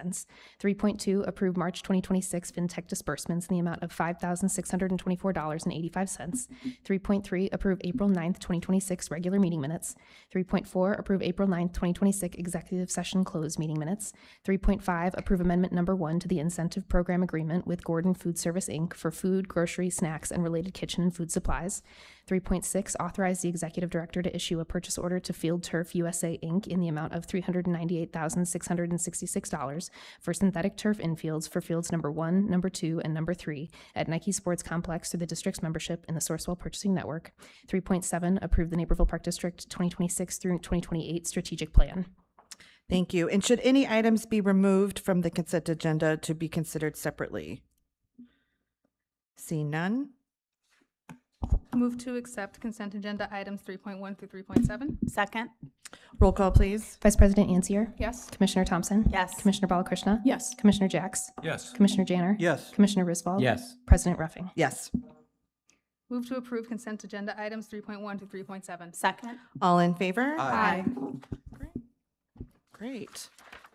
cents. 3.2, approve March 2026 FinTech disbursements in the amount of $5,624.85. 3.3, approve April 9th, 2026 regular meeting minutes. 3.4, approve April 9th, 2026 executive session closed meeting minutes. 3.5, approve amendment number 1 to the incentive program agreement with Gordon Food Service, Inc. for food, grocery, snacks, and related kitchen and food supplies. 3.6, authorize the executive director to issue a purchase order to Field Turf USA, Inc. in the amount of $398,666 for synthetic turf infields for fields number 1, number 2, and number 3 at Nike Sports Complex through the district's membership in the Sourcewell Purchasing Network. 3.7, approve the Naperville Park District 2026 through 2028 strategic plan. Thank you. And should any items be removed from the consent agenda to be considered separately? See none. Move to accept consent agenda items 3.1 through 3.7. Second. Roll call, please. Vice President Ansier? Yes. Commissioner Thompson? Yes. Commissioner Balakrishna? Yes. Commissioner Jacks? Yes. Commissioner Janner? Yes. Commissioner Risvold? Yes. President Ruffing? Yes. Move to approve consent agenda items 3.1 to 3.7. Second. All in favor? Aye. Great.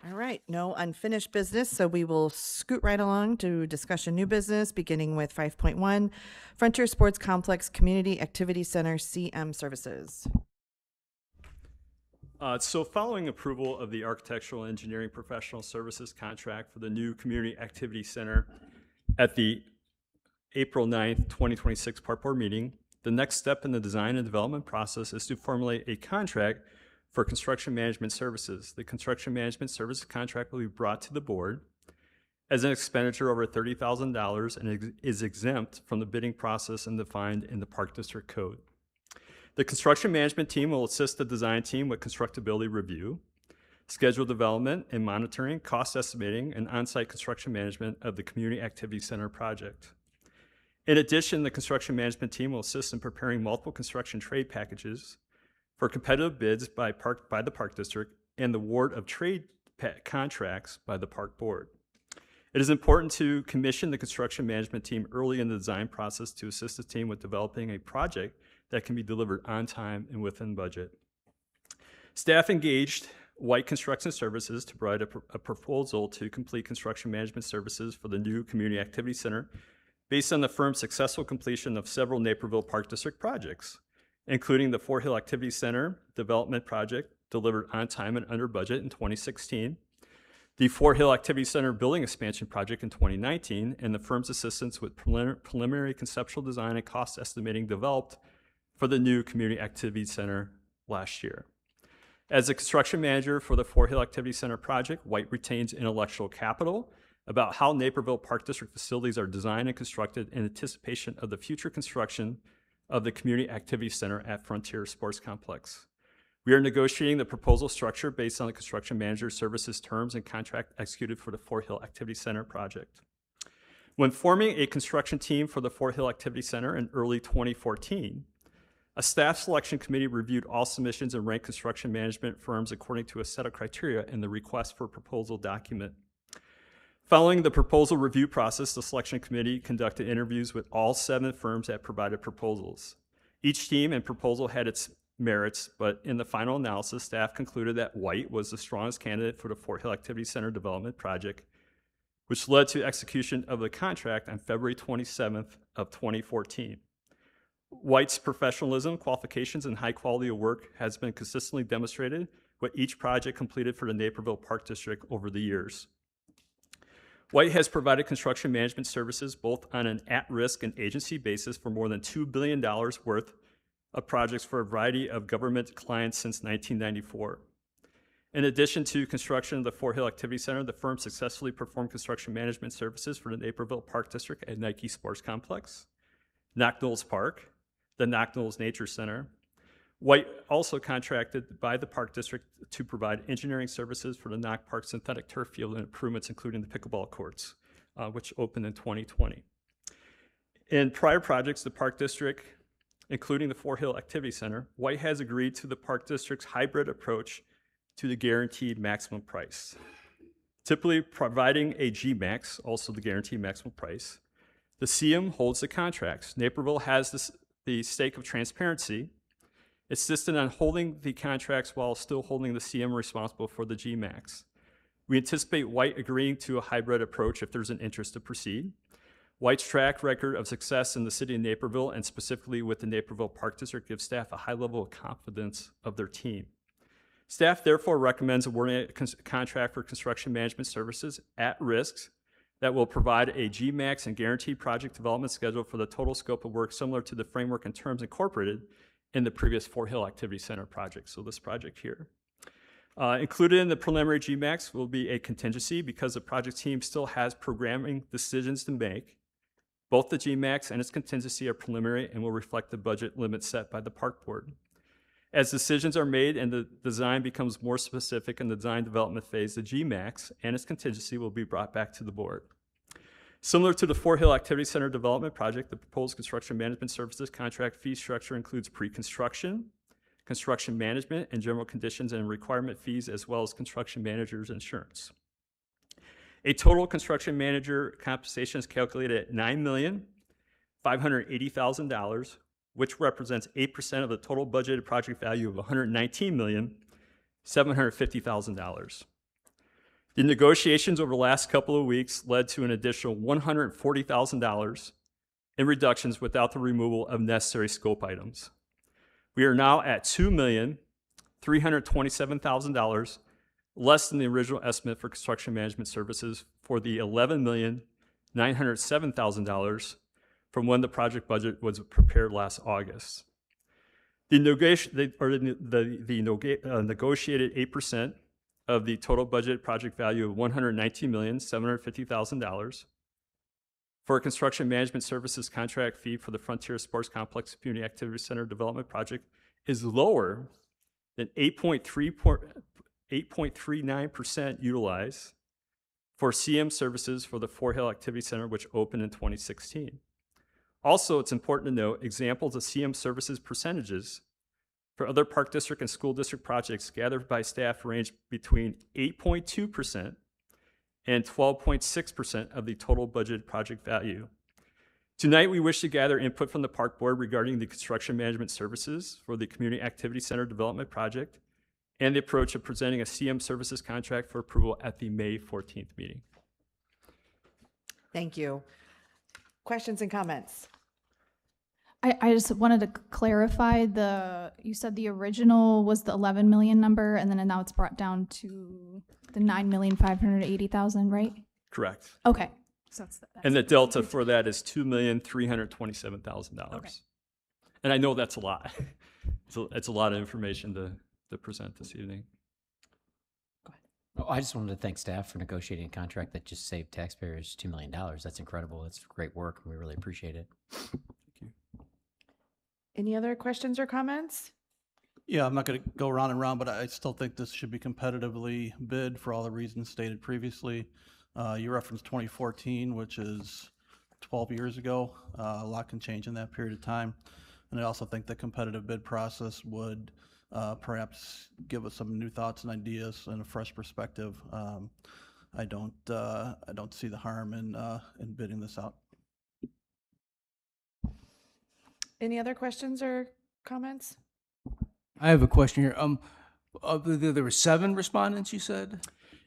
All right. No unfinished business, so we will scoot right along to discussion new business, beginning with 5.1, Frontier Sports Complex Community Activity Center CM Services. So following approval of the Architectural Engineering Professional Services contract for the new Community Activity Center at the April 9th, 2026 Park Board meeting, the next step in the design and development process is to formulate a contract for construction management services. The construction management services contract will be brought to the board as an expenditure over $30,000 and is exempt from the bidding process and defined in the Park District Code. The construction management team will assist the design team with constructability review, schedule development and monitoring, cost estimating, and on-site construction management of the Community Activity Center project. In addition, the construction management team will assist in preparing multiple construction trade packages for competitive bids by the Park District and the award of trade contracts by the Park Board. It is important to commission the construction management team early in the design process to assist the team with developing a project that can be delivered on time and within budget. Staff engaged White Construction Services to provide a proposal to complete construction management services for the new Community Activity Center based on the firm's successful completion of several Naperville Park District projects, including the Fort Hill Activity Center development project delivered on time and under budget in 2016, the Fort Hill Activity Center building expansion project in 2019, and the firm's assistance with preliminary conceptual design and cost estimating developed for the new Community Activity Center last year. As the construction manager for the Fort Hill Activity Center project, White retains intellectual capital about how Naperville Park District facilities are designed and constructed in anticipation of the future construction of the Community Activity Center at Frontier Sports Complex. We are negotiating the proposal structure based on the construction manager services terms and contract executed for the Fort Hill Activity Center project. When forming a construction team for the Fort Hill Activity Center in early 2014, a staff selection committee reviewed all submissions and ranked construction management firms according to a set of criteria in the request for proposal document. Following the proposal review process, the selection committee conducted interviews with all 7 firms that provided proposals. Each team and proposal had its merits, but in the final analysis, staff concluded that White was the strongest candidate for the Fort Hill Activity Center development project, which led to execution of the contract on February 27th of 2014. White's professionalism, qualifications, and high quality of work has been consistently demonstrated with each project completed for the Naperville Park District over the years. White has provided construction management services both on an at-risk and agency basis for more than $2 billion worth of projects for a variety of government clients since 1994. In addition to construction of the Fort Hill Activity Center, the firm successfully performed construction management services for the Naperville Park District at Nike Sports Complex, Knock Knolls Park, the Knock Knolls Nature Center. White also contracted by the Park District to provide engineering services for the Knock Park synthetic turf field and improvements, including the pickleball courts, which opened in 2020. In prior projects, the Park District, including the Fort Hill Activity Center, White has agreed to the Park District's hybrid approach to the guaranteed maximum price. Typically providing a GMAX, also the guaranteed maximum price, the CM holds the contracts. Naperville has the stake of transparency. It's insistent on holding the contracts while still holding the CM responsible for the GMAX. We anticipate White agreeing to a hybrid approach if there's an interest to proceed. White's track record of success in the city of Naperville, and specifically with the Naperville Park District, gives staff a high level of confidence of their team. Staff therefore recommends awarding a contract for construction management services at risk that will provide a GMAX and guaranteed project development schedule for the total scope of work similar to the framework and terms incorporated in the previous Fort Hill Activity Center project, so this project here. Included in the preliminary GMAX will be a contingency because the project team still has programming decisions to make. Both the GMAX and its contingency are preliminary and will reflect the budget limit set by the park board. As decisions are made and the design becomes more specific in the design development phase, the GMAX and its contingency will be brought back to the board. Similar to the Fort Hill Activity Center development project, the proposed construction management services contract fee structure includes pre-construction, construction management, and general conditions and requirement fees, as well as construction manager's insurance. A total construction manager compensation is calculated at $9,580,000, which represents 8% of the total budgeted project value of $119,750,000. The negotiations over the last couple of weeks led to an additional $140,000 in reductions without the removal of necessary scope items. We are now at $2,327,000, less than the original estimate for construction management services for the $11,907,000 from when the project budget was prepared last August. The negotiated 8% of the total budget project value of $119,750,000 for a construction management services contract fee for the Frontier Sports Complex Community Activity Center development project is lower than 8.39% utilized for CM services for the Fort Hill Activity Center, which opened in 2016. Also, it's important to note examples of CM services percentages for other park district and school district projects gathered by staff range between 8.2% and 12.6% of the total budget project value. Tonight, we wish to gather input from the park board regarding the construction management services for the Community Activity Center development project and the approach of presenting a CM services contract for approval at the May 14th meeting. Thank you. Questions and comments? I just wanted to clarify you said the original was the 11 million number, and then now it's brought down to the 9,580,000, right? Correct. Okay. So that's and the delta for that is $2,327,000. Okay. And I know that's a lot. It's a lot of information to present this evening. Go ahead. Oh, I just wanted to thank staff for negotiating a contract that just saved taxpayers $2 million. That's incredible. That's great work. We really appreciate it. Any other questions or comments? Yeah, I'm not going to go round and round, but I still think this should be competitively bid for all the reasons stated previously. You referenced 2014, which is 12 years ago. A lot can change in that period of time. And I also think the competitive bid process would perhaps give us some new thoughts and ideas and a fresh perspective. I don't see the harm in bidding this out. Any other questions or comments? I have a question here. There were 7 respondents, you said?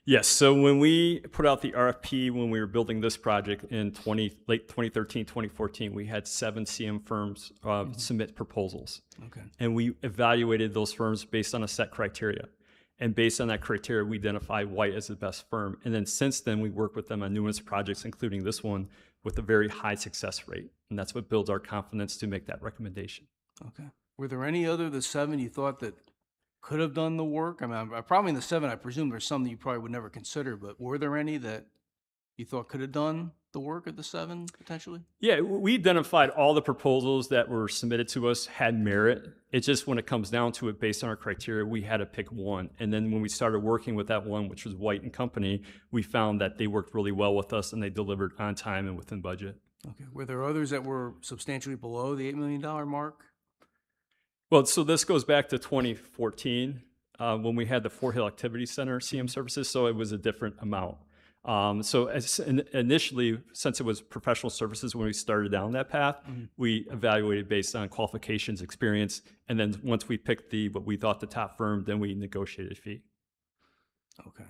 Yes. So when we put out the RFP when we were building this project in late 2013, 2014, we had 7 CM firms submit proposals. Okay. And we evaluated those firms based on a set criteria. And based on that criteria, we identified White as the best firm. And then since then, we worked with them on numerous projects, including this one, with a very high success rate. And that's what builds our confidence to make that recommendation. Okay. Were there any other of the 7 you thought that could have done the work? I mean, probably in the 7, I presume there's some that you probably would never consider, but were there any that you thought could have done the work of the 7 potentially? Yeah, we identified all the proposals that were submitted to us had merit. It's just when it comes down to it, based on our criteria, we had to pick one. And then when we started working with that one, which was White and Company, we found that they worked really well with us and they delivered on time and within budget. Okay. Were there others that were substantially below the $8 million mark? Well, so this goes back to 2014 when we had the Fort Hill Activity Center CM services, so it was a different amount. Initially, since it was professional services when we started down that path, we evaluated based on qualifications, experience, and then once we picked what we thought the top firm, then we negotiated a fee. Okay.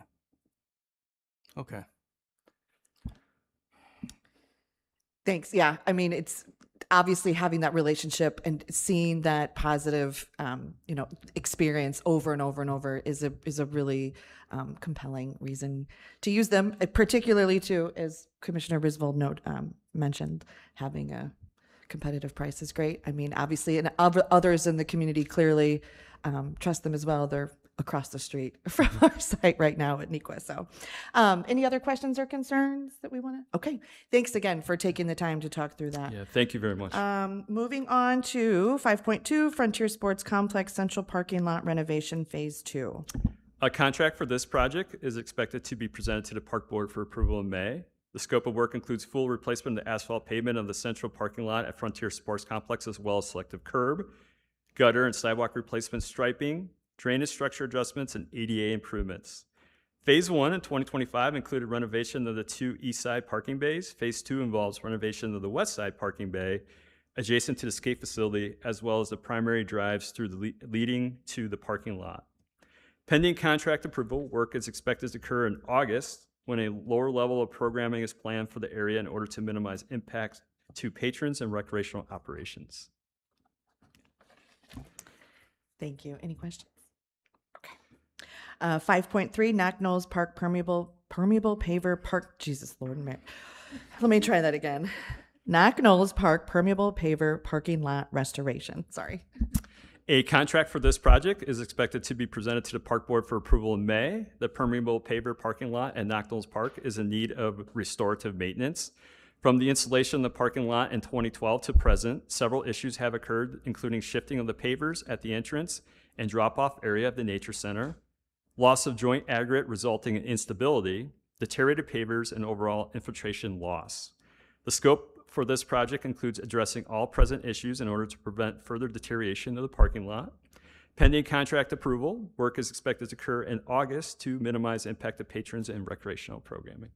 Okay. Thanks. Yeah, I mean, it's obviously having that relationship and seeing that positive, experience over and over and over is a really compelling reason to use them. Particularly too, as Commissioner Griswold mentioned, having a competitive price is great. I mean, obviously, and others in the community clearly trust them as well. They're across the street from our site right now at Nequa. So any other questions or concerns that we want to? Okay. Thanks again for taking the time to talk through that. Yeah, thank you very much. Moving on to 5.2, Frontier Sports Complex Central Parking Lot Renovation Phase 2. A contract for this project is expected to be presented to the Park Board for approval in May. The scope of work includes full replacement of the asphalt pavement of the central parking lot at Frontier Sports Complex, as well as selective curb, gutter and sidewalk replacement, striping, drainage structure adjustments, and ADA improvements. Phase 1 in 2025 included renovation of the 2 east side parking bays. Phase 2 involves renovation of the west side parking bay adjacent to the skate facility, as well as the primary drives through the leading to the parking lot. Pending contract approval, work is expected to occur in August, when a lower level of programming is planned for the area in order to minimize impacts to patrons and recreational operations. Thank you. Any questions? 5.3, Knock Knolls Park permeable paver park. Jesus Lord, Mary. Let me try that again. Knock Knolls Park permeable paver parking lot restoration. Sorry. A contract for this project is expected to be presented to the Park Board for approval in May. The permeable paver parking lot at Knock Knolls Park is in need of restorative maintenance. From the installation of the parking lot in 2012 to present, several issues have occurred, including shifting of the pavers at the entrance and drop-off area of the Nature Center, loss of joint aggregate resulting in instability, deteriorated pavers, and overall infiltration loss. The scope for this project includes addressing all present issues in order to prevent further deterioration of the parking lot. Pending contract approval, work is expected to occur in August to minimize impact to patrons and recreational programming.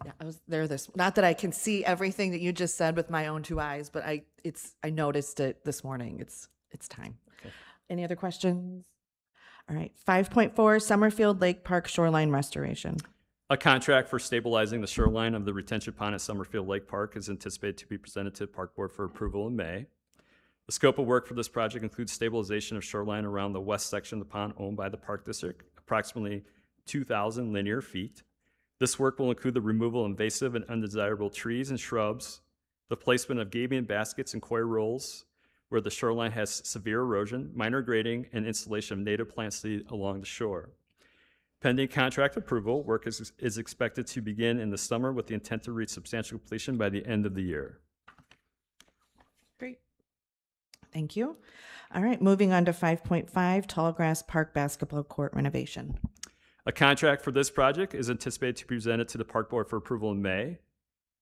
Yeah, I was there not that I can see everything that you just said with my own 2 eyes, but I noticed it this morning. It's time. Okay. Any other questions? All right. 5.4, Summerfield Lake Park Shoreline Restoration. A contract for stabilizing the shoreline of the retention pond at Summerfield Lake Park is anticipated to be presented to the Park Board for approval in May. The scope of work for this project includes stabilization of shoreline around the west section of the pond owned by the Park District, approximately 2,000 linear feet. This work will include the removal of invasive and undesirable trees and shrubs, the placement of gabion baskets and koi rolls where the shoreline has severe erosion, minor grading, and installation of native plant seed along the shore. Pending contract approval, work is expected to begin in the summer with the intent to reach substantial completion by the end of the year. Great. Thank you. All right, moving on to 5.5, Tallgrass Park Basketball Court Renovation. A contract for this project is anticipated to be presented to the Park Board for approval in May.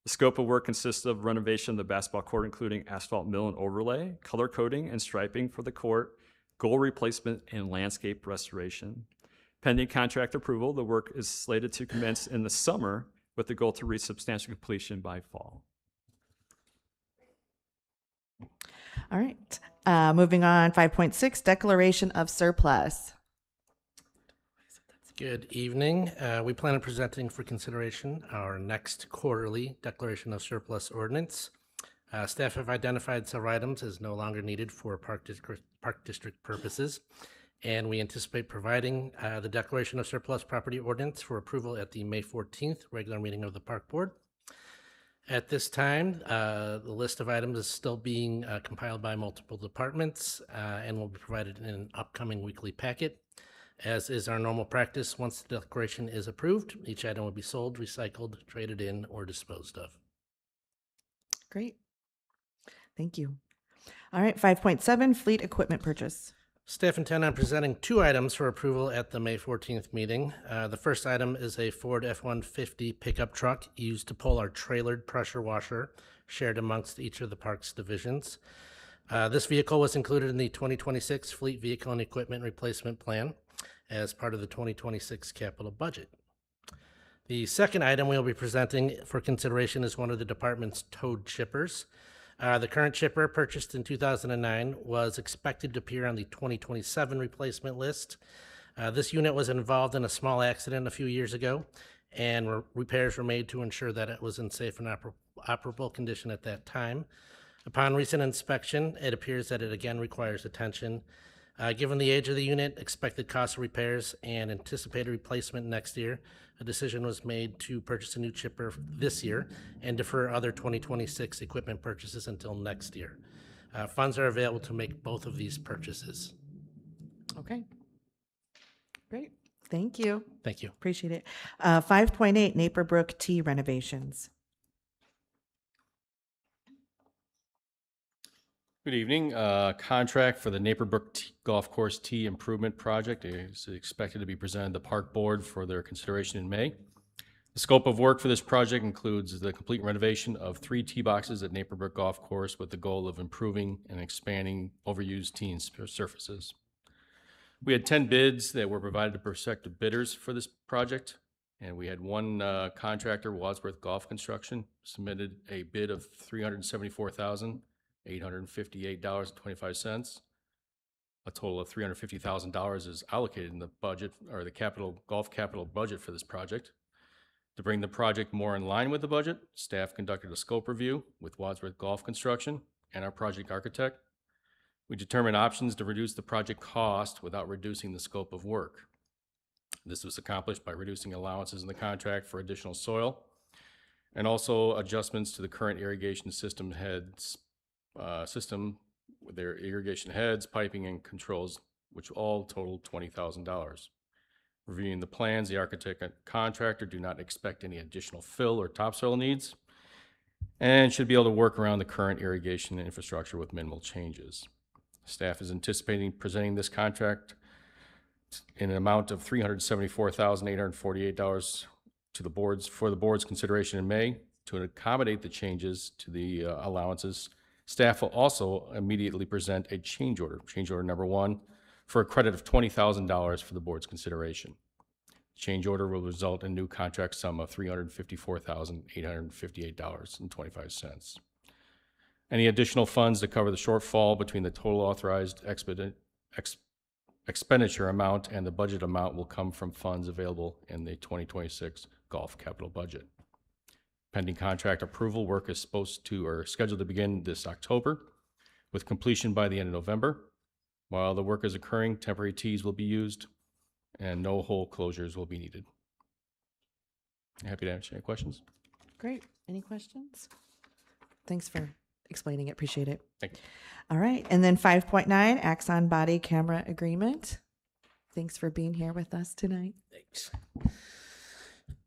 The scope of work consists of renovation of the basketball court, including asphalt mill and overlay, color coding and striping for the court, goal replacement, and landscape restoration. Pending contract approval, the work is slated to commence in the summer with the goal to reach substantial completion by fall. All right. Moving on, 5.6, Declaration of Surplus. Good evening. We plan on presenting for consideration our next quarterly Declaration of Surplus ordinance. Staff have identified several items as no longer needed for Park District purposes, and we anticipate providing the Declaration of Surplus Property Ordinance for approval at the May 14th regular meeting of the Park Board. At this time, the list of items is still being compiled by multiple departments and will be provided in an upcoming weekly packet. As is our normal practice, once the declaration is approved, each item will be sold, recycled, traded in, or disposed of. Great. Thank you. All right, 5.7, Fleet Equipment Purchase. Staff intend on presenting 2 items for approval at the May 14th meeting. The first item is a Ford F-150 pickup truck used to pull our trailered pressure washer, shared amongst each of the park's divisions. This vehicle was included in the 2026 Fleet Vehicle and Equipment Replacement Plan as part of the 2026 capital budget. The second item we'll be presenting for consideration is one of the department's towed chippers. The current chipper, purchased in 2009, was expected to appear on the 2027 replacement list. This unit was involved in a small accident a few years ago, and repairs were made to ensure that it was in safe and operable condition at that time. Upon recent inspection, it appears that it again requires attention. Given the age of the unit, expected cost of repairs, and anticipated replacement next year, a decision was made to purchase a new chipper this year and defer other 2026 equipment purchases until next year. Funds are available to make both of these purchases. Okay. Great. Thank you. Thank you. Appreciate it. 5.8 Naperville T renovations. Good evening. Contract for the Naperville Golf Course Tee Improvement Project is expected to be presented to the Park Board for their consideration in May. The scope of work for this project includes the complete renovation of 3 tee boxes at Naperville Golf Course with the goal of improving and expanding overused tee surfaces. We had 10 bids that were provided to prospective bidders for this project, and we had one contractor, Wadsworth Golf Construction, submitted a bid of $374,858.25. A total of $350,000 is allocated in the budget, or the golf capital budget for this project. To bring the project more in line with the budget, staff conducted a scope review with Wadsworth Golf Construction and our project architect. We determined options to reduce the project cost without reducing the scope of work. This was accomplished by reducing allowances in the contract for additional soil and also adjustments to the current irrigation system with their irrigation heads, piping, and controls, which all totaled $20,000. Reviewing the plans, the architect and contractor do not expect any additional fill or topsoil needs and should be able to work around the current irrigation infrastructure with minimal changes. Staff is anticipating presenting this contract in an amount of $374,848 to the boards for the board's consideration in May. To accommodate the changes to the allowances, staff will also immediately present a change order number 1, for a credit of $20,000 for the board's consideration. Change order will result in new contract sum of $354,858.25. Any additional funds to cover the shortfall between the total authorized expenditure amount and the budget amount will come from funds available in the 2026 golf capital budget. Pending contract approval, work is scheduled to begin this October, with completion by the end of November. While the work is occurring, temporary tees will be used and no hole closures will be needed. Happy to answer any questions. Great. Any questions? Thanks for explaining it. Appreciate it. Thank you. All right. And then 5.9 Axon Body Camera Agreement. Thanks for being here with us tonight. Thanks.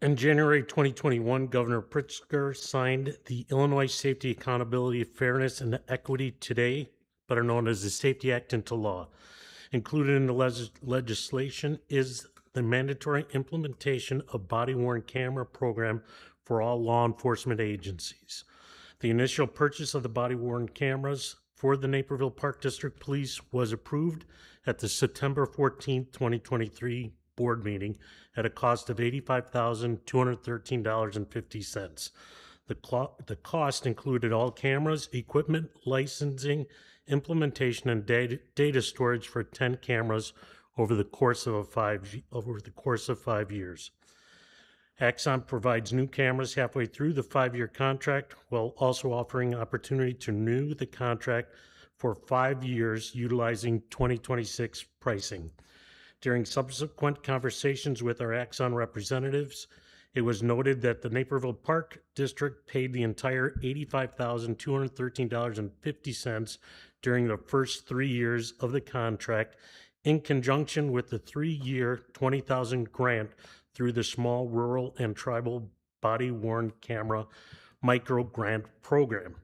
In January 2021, Governor Pritzker signed the Illinois Safety, Accountability, Fairness, and Equity Today, better known as the Safety Act, into law. Included in the legislation is the mandatory implementation of body-worn camera program for all law enforcement agencies. The initial purchase of the body-worn cameras for the Naperville Park District Police was approved at the September 14, 2023 board meeting at a cost of $85,213.50. The cost included all cameras, equipment, licensing, implementation, and data storage for 10 cameras over the course of 5 years. Axon provides new cameras halfway through the 5-year contract, while also offering opportunity to renew the contract for 5 years utilizing 2026 pricing. During subsequent conversations with our Axon representatives, it was noted that the Naperville Park District paid the entire $85,213.50 during the first 3 years of the contract, in conjunction with the 3-year $20,000 grant through the Small Rural and Tribal Body-Worn Camera Micro Grant Program.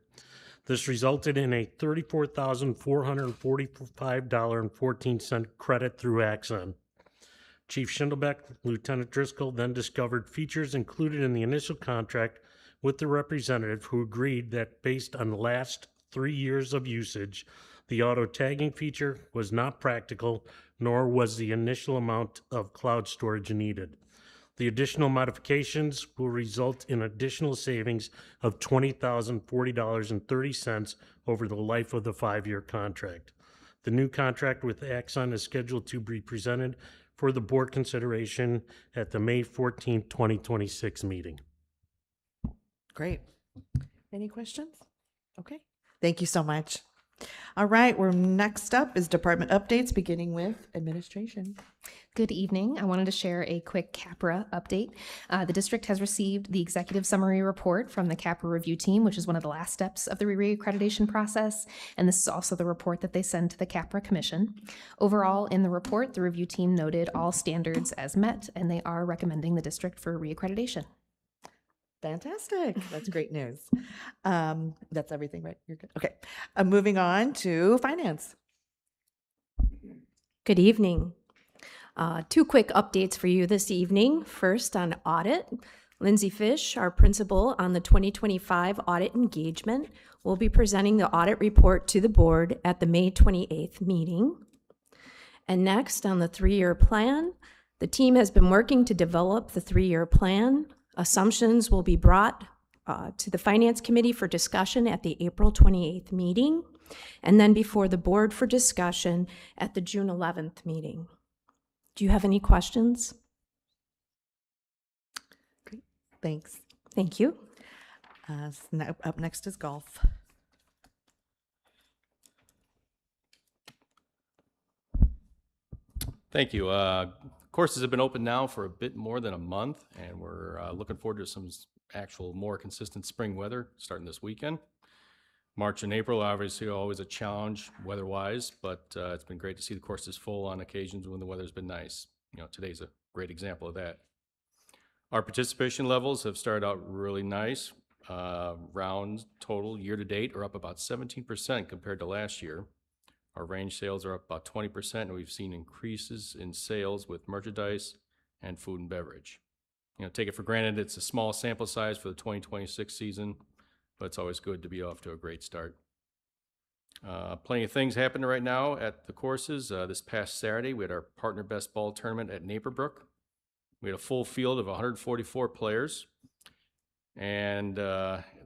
This resulted in a $34,445.14 credit through Axon. Chief Schindelbeck, Lieutenant Driscoll then discovered features included in the initial contract with the representative, who agreed that based on the last 3 years of usage, the auto tagging feature was not practical, nor was the initial amount of cloud storage needed. The additional modifications will result in additional savings of $20,040.30 over the life of the 5-year contract. The new contract with Axon is scheduled to be presented for the board consideration at the May 14th, 2026 meeting. Great. Any questions? Okay. Thank you so much. All right, we're next up is department updates, beginning with administration. Good evening. I wanted to share a quick CAPRA update. The district has received the executive summary report from the CAPRA review team, which is one of the last steps of the reaccreditation process. And this is also the report that they send to the CAPRA commission. Overall, in the report, the review team noted all standards as met, and they are recommending the district for reaccreditation. Fantastic. That's great news. That's everything, right? You're good. Okay. Moving on to finance. Good evening. Two quick updates for you this evening. First, on audit. Lindsay Fish, our principal on the 2025 audit engagement, will be presenting the audit report to the board at the May 28th meeting. And next, on the 3-year plan, the team has been working to develop the 3-year plan. Assumptions will be brought to the Finance Committee for discussion at the April 28th meeting, and then before the board for discussion at the June 11th meeting. Do you have any questions? Great. Thanks. Thank you. Now up next is golf. Thank you. Courses have been open now for a bit more than a month, and we're looking forward to some actual more consistent spring weather starting this weekend. March and April, obviously, always a challenge weather-wise, but it's been great to see the courses full on occasions when the weather's been nice. You know, today's a great example of that. Our participation levels have started out really nice. Rounds total year-to-date are up about 17% compared to last year. Our range sales are up about 20%, and we've seen increases in sales with merchandise and food and beverage. You know, take it for granted it's a small sample size for the 2026 season, but it's always good to be off to a great start. Plenty of things happening right now at the courses. This past Saturday, we had our Partner Best Ball Tournament at Naperville. We had a full field of 144 players, and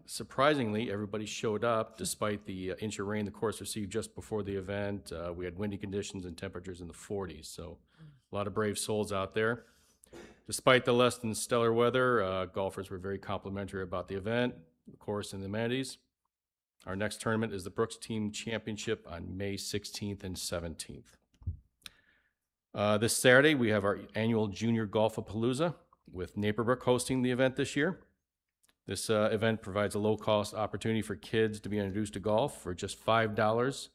surprisingly, everybody showed up despite the inch of rain the course received just before the event. We had windy conditions and temperatures in the 40s, so a lot of brave souls out there. Despite the less than stellar weather, golfers were very complimentary about the event, the course, and the amenities. Our next tournament is the Brooks Team Championship on May 16th and 17th. This Saturday, we have our annual Junior Golf-A-Palooza with Naperville hosting the event this year. This event provides a low-cost opportunity for kids to be introduced to golf for just $5.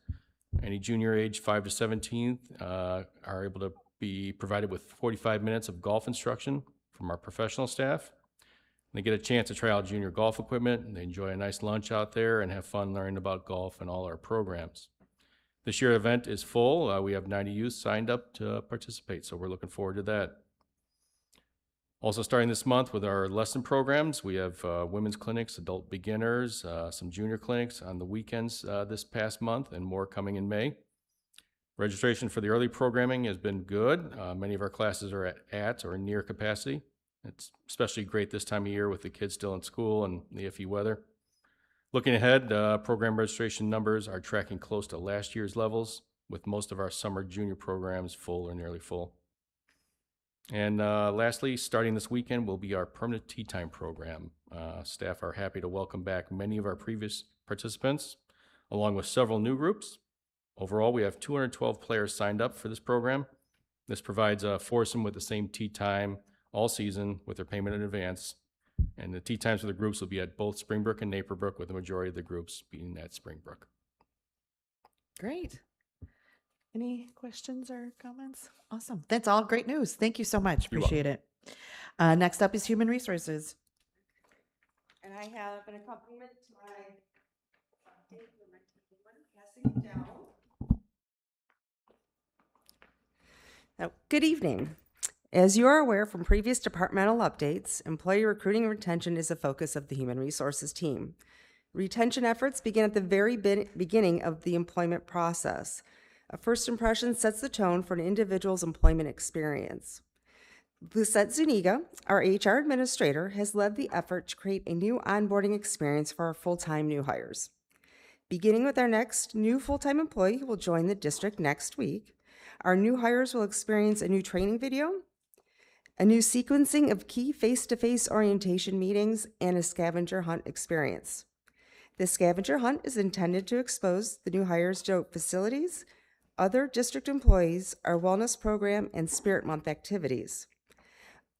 Any junior age 5 to 17 are able to be provided with 45 minutes of golf instruction from our professional staff. They get a chance to try out junior golf equipment, and they enjoy a nice lunch out there and have fun learning about golf and all our programs. This year's event is full. We have 90 youth signed up to participate, so we're looking forward to that. Also starting this month with our lesson programs, we have women's clinics, adult beginners, some junior clinics on the weekends this past month, and more coming in May. Registration for the early programming has been good. Many of our classes are at or near capacity. It's especially great this time of year with the kids still in school and the iffy weather. Looking ahead, program registration numbers are tracking close to last year's levels, with most of our summer junior programs full or nearly full. And lastly, starting this weekend will be our permanent tea time program. Staff are happy to welcome back many of our previous participants, along with several new groups. Overall, we have 212 players signed up for this program. This provides a foursome with the same tea time all season with their payment in advance. And the tea times for the groups will be at both Springbrook and Naperville, with the majority of the groups being at Springbrook. Great. Any questions or comments? Awesome. That's all great news. Thank you so much. Appreciate it. Next up is Human Resources. And I have an accompaniment to my update. Passing it down. Now, good evening. As you are aware from previous departmental updates, employee recruiting and retention is a focus of the Human Resources team. Retention efforts begin at the very beginning of the employment process. A first impression sets the tone for an individual's employment experience. Lucette Zuniga, our HR administrator, has led the effort to create a new onboarding experience for our full-time new hires. Beginning with our next new full-time employee who will join the district next week, Our new hires will experience a new training video, a new sequencing of key face-to-face orientation meetings, and a scavenger hunt experience. The scavenger hunt is intended to expose the new hires to facilities, other district employees, our wellness program, and Spirit Month activities.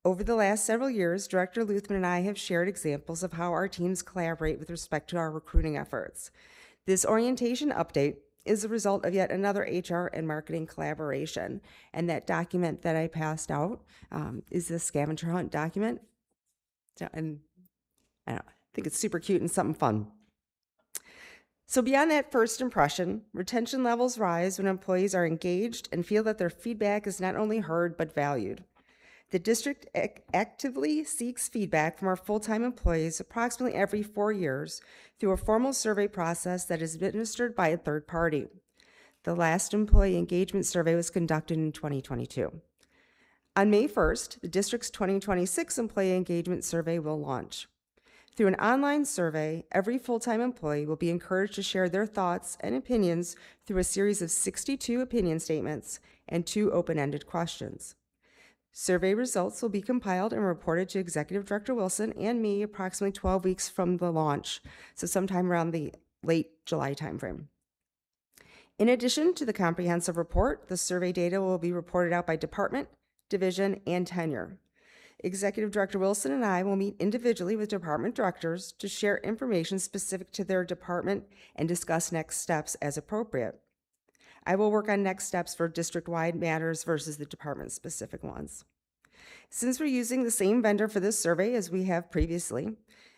Over the last several years, Director Luthman and I have shared examples of how our teams collaborate with respect to our recruiting efforts. This orientation update is the result of yet another HR and marketing collaboration. And that document that I passed out is the scavenger hunt document. And I think it's super cute and something fun. So beyond that first impression, retention levels rise when employees are engaged and feel that their feedback is not only heard but valued. The district actively seeks feedback from our full-time employees approximately every 4 years through a formal survey process that is administered by a third party. The last employee engagement survey was conducted in 2022. On May 1st, the district's 2026 employee engagement survey will launch. Through an online survey, every full-time employee will be encouraged to share their thoughts and opinions through a series of 62 opinion statements and 2 open-ended questions. Survey results will be compiled and reported to Executive Director Wilson and me approximately 12 weeks from the launch, so sometime around the late July timeframe. In addition to the comprehensive report, the survey data will be reported out by department, division, and tenure. Executive Director Wilson and I will meet individually with department directors to share information specific to their department and discuss next steps as appropriate. I will work on next steps for district-wide matters versus the department-specific ones. Since we're using the same vendor for this survey as we have previously,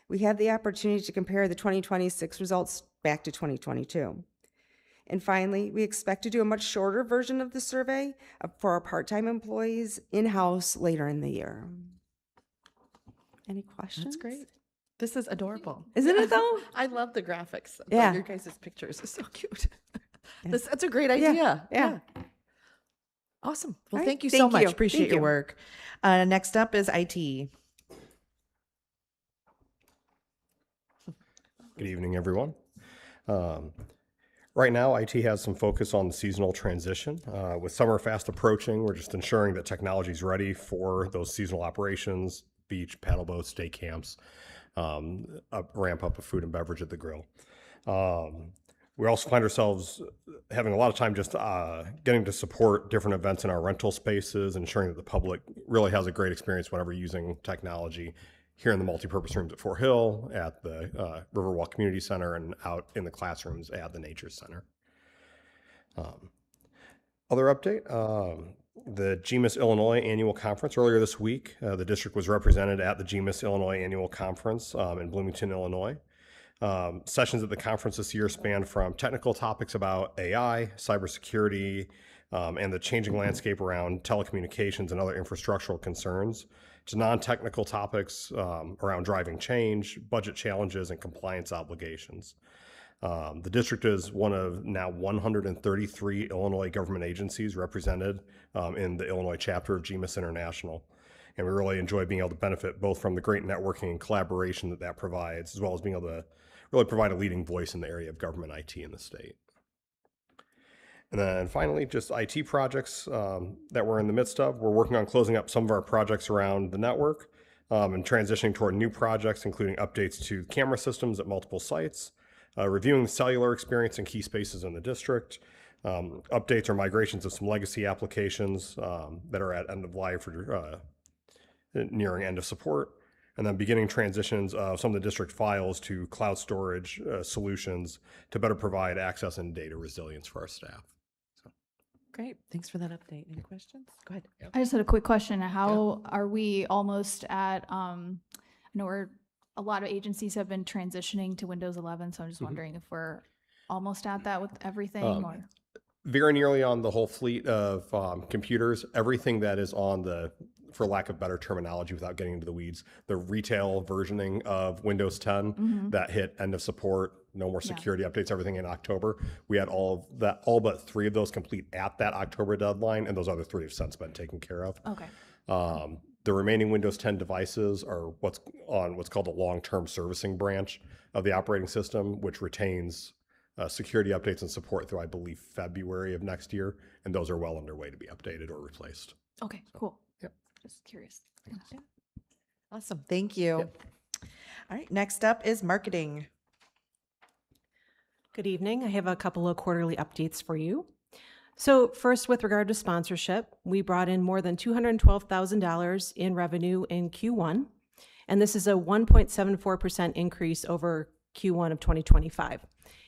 we have the opportunity to compare the 2026 results back to 2022. And finally, we expect to do a much shorter version of the survey for our part-time employees in-house later in the year. Any questions? That's great. This is adorable. Isn't it though? I love the graphics. Yeah. Your guys' pictures are so cute. That's a great idea. Yeah. Awesome. Well, All right. thank you so Thank much. you. Appreciate Thank your you. work. Next up is IT. Good evening, everyone. Right now, IT has some focus on the seasonal transition. With summer fast approaching, we're just ensuring that technology is ready for those seasonal operations, beach, paddle boats, day camps, ramp up of food and beverage at the grill. We also find ourselves having a lot of time just getting to support different events in our rental spaces, ensuring that the public really has a great experience whenever using technology here in the multipurpose rooms at Fort Hill, at the Riverwalk Community Center, and out in the classrooms at the Nature Center. Other update, the GMIS Illinois Annual Conference. Earlier this week, the district was represented at the GMIS Illinois Annual Conference in Bloomington, Illinois. Sessions at the conference this year span from technical topics about AI, cybersecurity, and the changing landscape around telecommunications and other infrastructural concerns, to non-technical topics around driving change, budget challenges, and compliance obligations. The district is one of now 133 Illinois government agencies represented in the Illinois chapter of GMIS International. And we really enjoy being able to benefit both from the great networking and collaboration that provides, as well as being able to really provide a leading voice in the area of government IT in the state. And then finally, just IT projects that we're in the midst of. We're working on closing up some of our projects around the network and transitioning toward new projects, including updates to camera systems at multiple sites, reviewing the cellular experience in key spaces in the district, updates or migrations of some legacy applications that are at end of life or nearing end of support, and then beginning transitions of some of the district files to cloud storage solutions to better provide access and data resilience for our staff. Great. Thanks for that update. Any questions? Go ahead. I just had a quick question. How are we almost at, I know a lot of agencies have been transitioning to Windows 11, so I'm just wondering if we're almost at that with everything or? Very nearly on the whole fleet of computers, everything that is on the, for lack of better terminology without getting into the weeds, the retail versioning of Windows 10 that hit end of support, no more security updates, everything in October. We had all but 3 of those complete at that October deadline, and those other 3 have since been taken care of. Okay. The remaining Windows 10 devices are what's called the long-term servicing branch of the operating system, which retains security updates and support through, I believe, February of next year, and those are well underway to be updated or replaced. Okay, cool. Yep. Just curious. Awesome. Thank you. All right. Next up is marketing. Good evening. I have a couple of quarterly updates for you. So first, with regard to sponsorship, we brought in more than $212,000 in revenue in Q1, and this is a 1.74% increase over Q1 of 2025.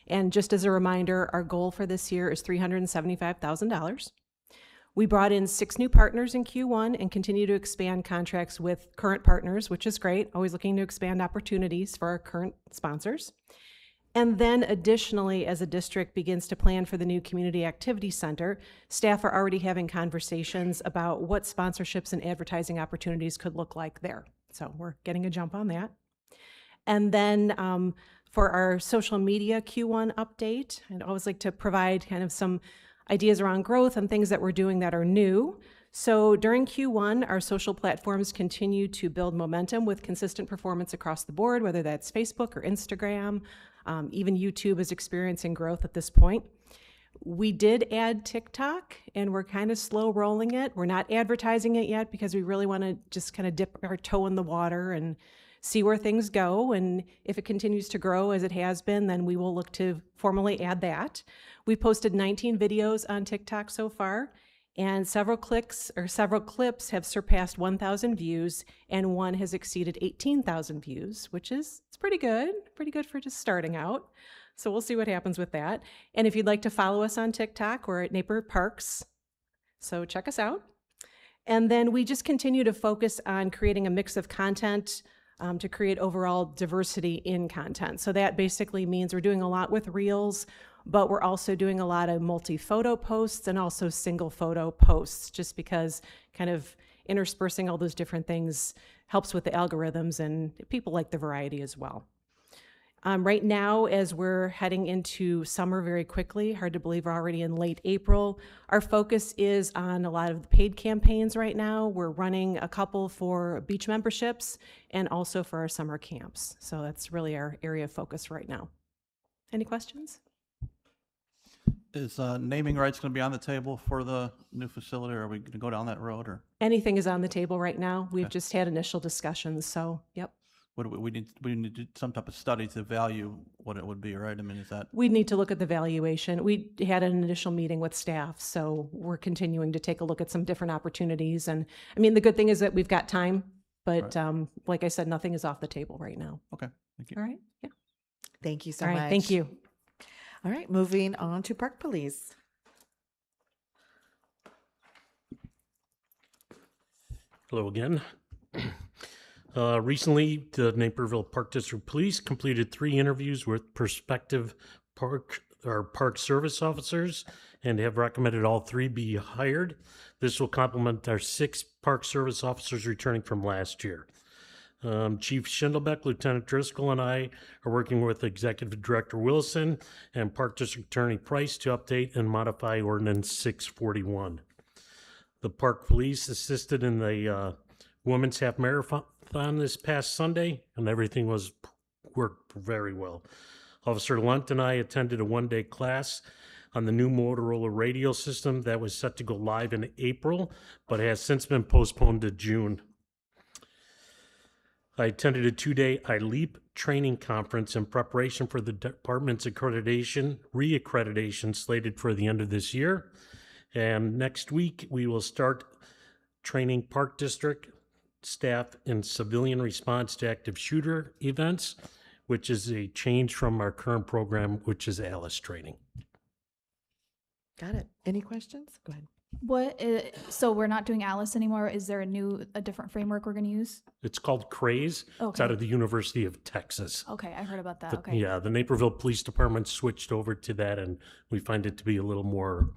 And just as a reminder, our goal for this year is $375,000. We brought in 6 new partners in Q1 and continue to expand contracts with current partners, which is great. Always looking to expand opportunities for our current sponsors. And then additionally, as a district begins to plan for the new Community Activity Center, staff are already having conversations about what sponsorships and advertising opportunities could look like there. So we're getting a jump on that. And then for our social media Q1 update, I'd always like to provide kind of some ideas around growth and things that we're doing that are new. So during Q1, our social platforms continue to build momentum with consistent performance across the board, whether that's Facebook or Instagram. Even YouTube is experiencing growth at this point. We did add TikTok, and we're kind of slow rolling it. We're not advertising it yet because we really want to just kind of dip our toe in the water and see where things go. And if it continues to grow as it has been, then we will look to formally add that. We posted 19 videos on TikTok so far, and several clips have surpassed 1,000 views, and one has exceeded 18,000 views, which is it's pretty good for just starting out. So we'll see what happens with that. And if you'd like to follow us on TikTok, we're at Naper Parks, so check us out. And then we just continue to focus on creating a mix of content to create overall diversity in content. So that basically means we're doing a lot with Reels, but we're also doing a lot of multi-photo posts and also single photo posts, just because kind of interspersing all those different things helps with the algorithms, and people like the variety as well. Right now, as we're heading into summer very quickly, hard to believe we're already in late April, our focus is on a lot of the paid campaigns right now. We're running a couple for beach memberships and also for our summer camps. So that's really our area of focus right now. Any questions? Is naming rights going to be on the table for the new facility, or are we going to go down that road? Or Anything is on the table right now. We've just had initial discussions, so yep. what do we need to do some type of study to value what it would be, right? I mean, is that We'd need to look at the valuation. We had an initial meeting with staff, so we're continuing to take a look at some different opportunities. And I mean, the good thing is that we've got time, but like I said, nothing is off the table right now. Okay, thank you. All right, yeah. Thank you so All right, much. thank you. All right, moving on to Park Police. Hello again. Recently, the Naperville Park District Police completed 3 interviews with prospective park service officers and have recommended all 3 be hired. This will complement our 6 park service officers returning from last year. Chief Schindelbeck, Lieutenant Driscoll, and I are working with Executive Director Wilson and Park District Attorney Price to update and modify Ordinance 641. The Park Police assisted in the Women's Half Marathon this past Sunday, and everything worked very well. Officer Lunt and I attended a 1-day class on the new Motorola radio system that was set to go live in April, but has since been postponed to June. I attended a 2-day iLeap training conference in preparation for the department's reaccreditation slated for the end of this year. And next week, we will start training Park District staff in civilian response to active shooter events, which is a change from our current program, which is ALICE training. Got it. Any questions? Go ahead. So we're not doing ALICE anymore. Is there a different framework we're going to use? It's called CRAZE. It's Okay. out of the University of Texas. Okay, I heard about that. Okay. Yeah, the Naperville Police Department switched over to that, and we find it to be a little more,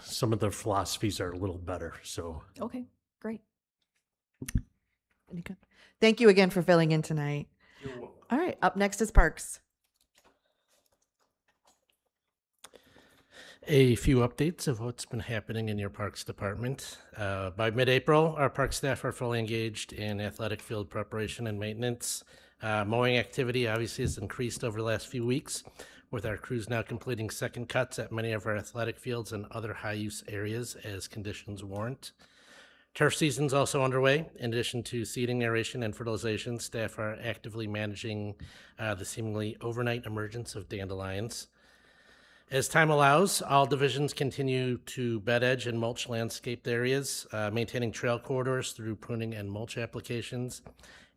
some of their philosophies are a little better, so. Okay, great. Any good? Thank you again for filling in tonight. All right, up next is Parks. A few updates of what's been happening in your Parks Department. By mid-April, our park staff are fully engaged in athletic field preparation and maintenance. Mowing activity obviously has increased over the last few weeks. with our crews now completing second cuts at many of our athletic fields and other high-use areas as conditions warrant. Turf season's also underway. In addition to seeding, aeration, and fertilization, staff are actively managing the seemingly overnight emergence of dandelions. As time allows, all divisions continue to bed edge and mulch landscaped areas, maintaining trail corridors through pruning and mulch applications,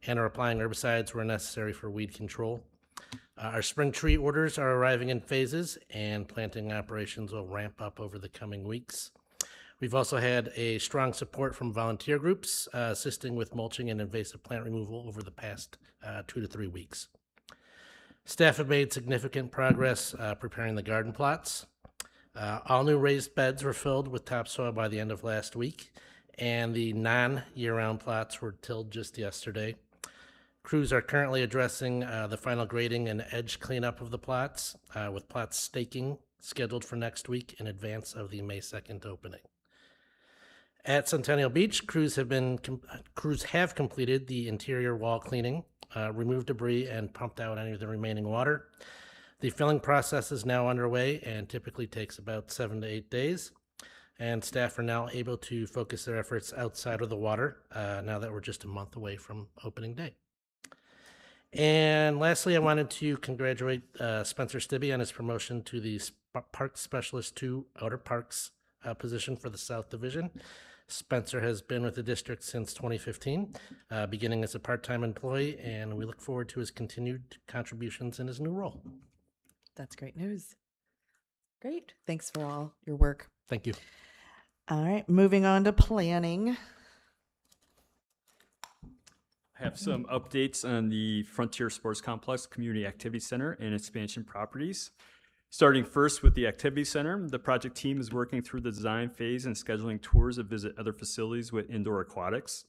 and are applying herbicides where necessary for weed control. Our spring tree orders are arriving in phases, and planting operations will ramp up over the coming weeks. We've also had a strong support from volunteer groups assisting with mulching and invasive plant removal over the past 2 to 3 weeks. Staff have made significant progress preparing the garden plots. All new raised beds were filled with topsoil by the end of last week, and the non-year-round plots were tilled just yesterday. Crews are currently addressing the final grading and edge cleanup of the plots, with plots staking scheduled for next week in advance of the May 2nd opening. At Centennial Beach, crews have completed the interior wall cleaning, removed debris, and pumped out any of the remaining water. The filling process is now underway and typically takes about 7 to 8 days. And staff are now able to focus their efforts outside of the water now that we're just a month away from opening day. And lastly, I wanted to congratulate Spencer Stibbe on his promotion to the Park Specialist 2 Outer Parks position for the South Division. Spencer has been with the district since 2015, beginning as a part-time employee, and we look forward to his continued contributions in his new role. That's great news. Great. Thanks for all your work. Thank you. All right, moving on to planning. I have some updates on the Frontier Sports Complex Community Activity Center and expansion properties. Starting first with the Activity Center, the project team is working through the design phase and scheduling tours to visit other facilities with indoor aquatics,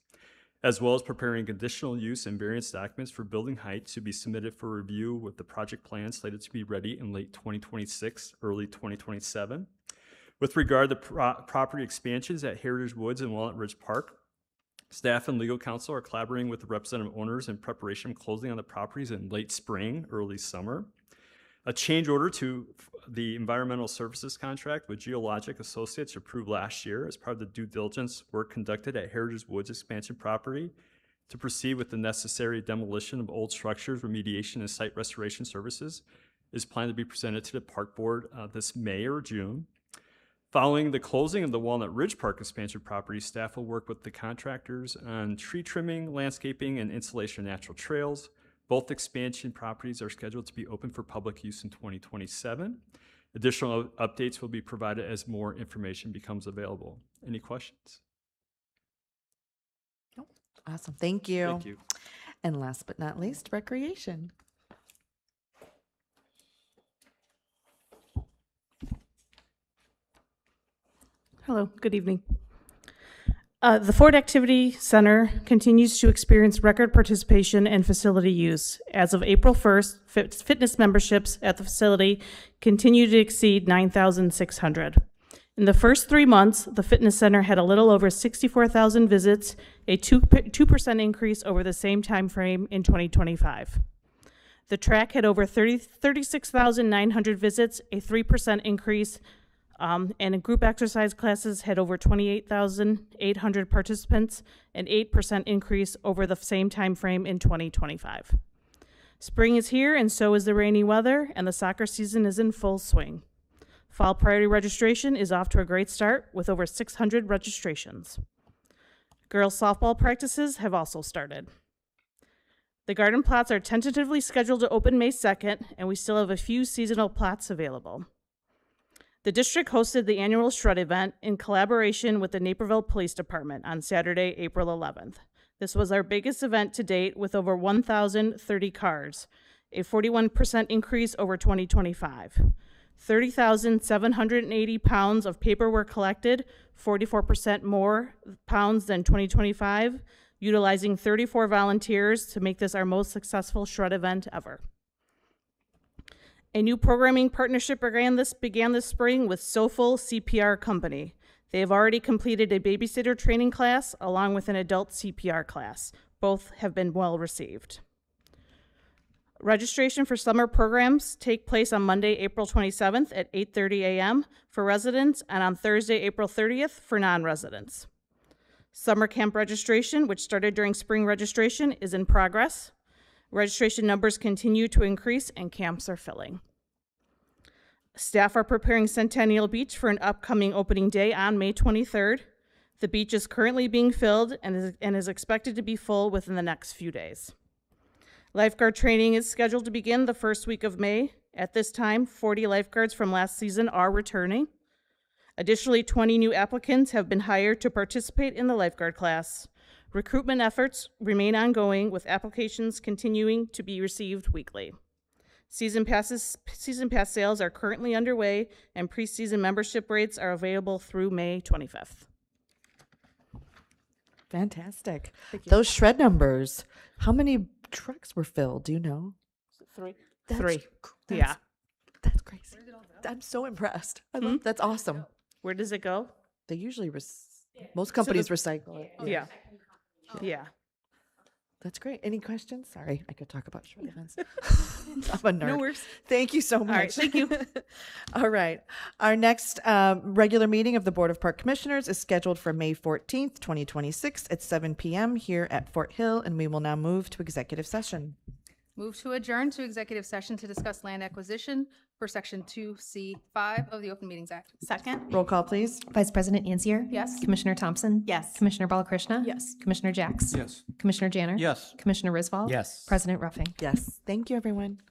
as well as preparing conditional use and variance documents for building height to be submitted for review with the project plan slated to be ready in late 2026, early 2027. With regard to property expansions at Heritage Woods and Walnut Ridge Park, staff and legal counsel are collaborating with the representative owners in preparation of closing on the properties in late spring, early summer. A change order to the environmental services contract with Geologic Associates approved last year as part of the due diligence work conducted at Heritage Woods expansion property to proceed with the necessary demolition of old structures, remediation, and site restoration services is planned to be presented to the park board this May or June. Following the closing of the Walnut Ridge Park expansion property, staff will work with the contractors on tree trimming, landscaping, and installation of natural trails. Both expansion properties are scheduled to be open for public use in 2027. Additional updates will be provided as more information becomes available. Any questions? Nope. Awesome. Thank you. Thank you. And last but not least, recreation. Hello, good evening. The Ford Activity Center continues to experience record participation and facility use. As of April 1st, fitness memberships at the facility continue to exceed 9,600. In the first 3 months, the fitness center had a little over 64,000 visits, a 2% increase over the same time frame in 2025. The track had over 36,900 visits, a 3% increase, and in group exercise classes had over 28,800 participants, an 8% increase over the same time frame in 2025. Spring is here, and so is the rainy weather, and the soccer season is in full swing. Fall priority registration is off to a great start with over 600 registrations. Girls softball practices have also started. The garden plots are tentatively scheduled to open May 2nd, and we still have a few seasonal plots available. The district hosted the annual Shred event in collaboration with the Naperville Police Department on Saturday, April 11th. This was our biggest event to date with over 1,030 cars, a 41% increase over 2025. 30,780 pounds of paper were collected, 44% more pounds than 2025, utilizing 34 volunteers to make this our most successful Shred event ever. A new programming partnership began this spring with Soful CPR Company. They have already completed a babysitter training class along with an adult CPR class. Both have been well received. Registration for summer programs take place on Monday, April 27th at 8:30 a.m. for residents and on Thursday, April 30th for non-residents. Summer camp registration, which started during spring registration, is in progress. Registration numbers continue to increase and camps are filling. Staff are preparing Centennial Beach for an upcoming opening day on May 23rd. The beach is currently being filled and is expected to be full within the next few days. Lifeguard training is scheduled to begin the first week of May. At this time, 40 lifeguards from last season are returning. Additionally, 20 new applicants have been hired to participate in the lifeguard class. Recruitment efforts remain ongoing, with applications continuing to be received weekly. Season pass sales are currently underway, and preseason membership rates are available through May 25th. Fantastic. Those shred numbers. How many trucks were filled? Do you know? Three. That's- Yeah. That's crazy. I'm so impressed. That's awesome. Where does it go? They usually most companies the- recycle it. Yeah. Yeah. That's great. Any questions? Sorry, I could talk about shred events. I'm a nerd. No worries. Thank you so much. All right, thank you. All right. Our next regular meeting of the Board of Park Commissioners is scheduled for May 14th, 2026 at 7 p.m. here at Fort Hill, and we will now move to executive session. Move to adjourn to executive session to discuss land acquisition for Section 2C5 of the Open Meetings Act. Second? Roll call, please. Vice President Ansier? Yes. Commissioner Thompson? Yes. Commissioner Balakrishna? Yes. Commissioner Jacks? Yes. Commissioner Janner? Yes. Commissioner Risval? Yes. President Ruffing? Yes. Thank you, everyone.